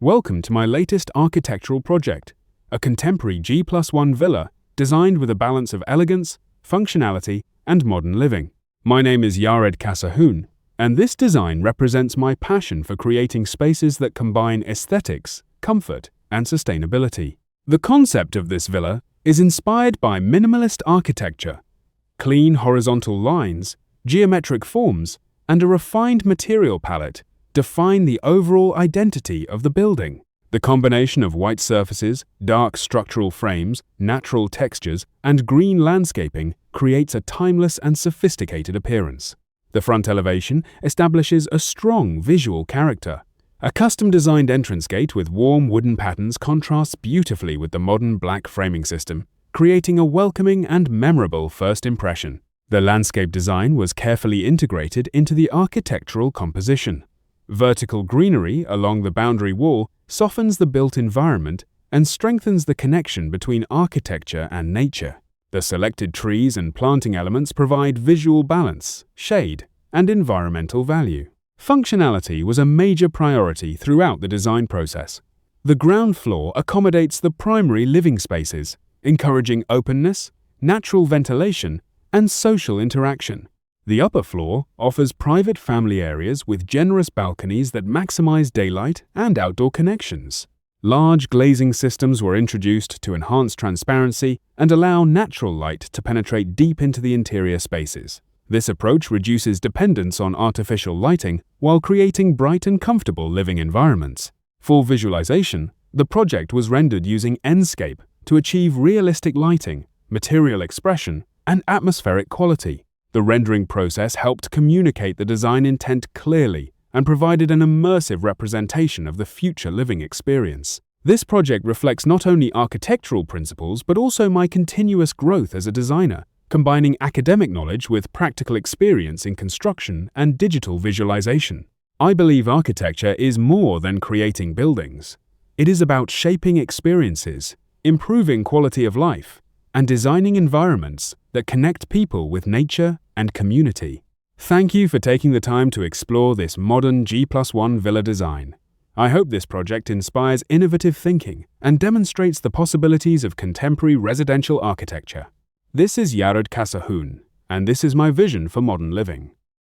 Welcome to my latest architectural project, a contemporary G+1 villa designed with a balance of elegance, functionality, and modern living. My name is Yared, and this design represents my passion for creating spaces that combine aesthetics, comfort, and sustainability. The concept of this villa is inspired by minimalist architecture, clean horizontal lines, geometric forms, and a refined material palette define the overall identity of the building. The combination of white surfaces, dark structural frames, natural textures, and green landscaping creates a timeless and sophisticated appearance. The front elevation establishes a strong visual character. A custom-designed entrance gate with warm wooden patterns contrasts beautifully with the modern black framing system, creating a welcoming and memorable first impression. The landscape design was carefully integrated into the architectural composition. Vertical greenery along the boundary wall softens the built environment and strengthens the connection between architecture and nature. The selected trees and planting elements provide visual balance, shade, and environmental value. Functionality was a major priority throughout the design process. The ground floor accommodates the primary living spaces, encouraging openness, natural ventilation, and social interaction. The upper floor offers private family areas with generous balconies that maximize daylight and outdoor connections. Large glazing systems were introduced to enhance transparency and allow natural light to penetrate deep into the interior spaces. This approach reduces dependence on artificial lighting while creating bright and comfortable living environments. For visualization, the project was rendered using Enscape to achieve realistic lighting, material expression, and atmospheric quality. The rendering process helped communicate the design intent clearly and provided an immersive representation of the future living experience. This project reflects not only architectural principles but also my continuous growth as a designer, combining academic knowledge with practical experience in construction and digital visualization. I believe architecture is more than creating buildings. It is about shaping experiences, improving quality of life, and designing environments that connect people with nature and community. Thank you for taking the time to explore this modern G+1 villa design. I hope this project inspires innovative thinking and demonstrates the possibilities of contemporary residential architecture. This is Yared, and this is my vision for modern living.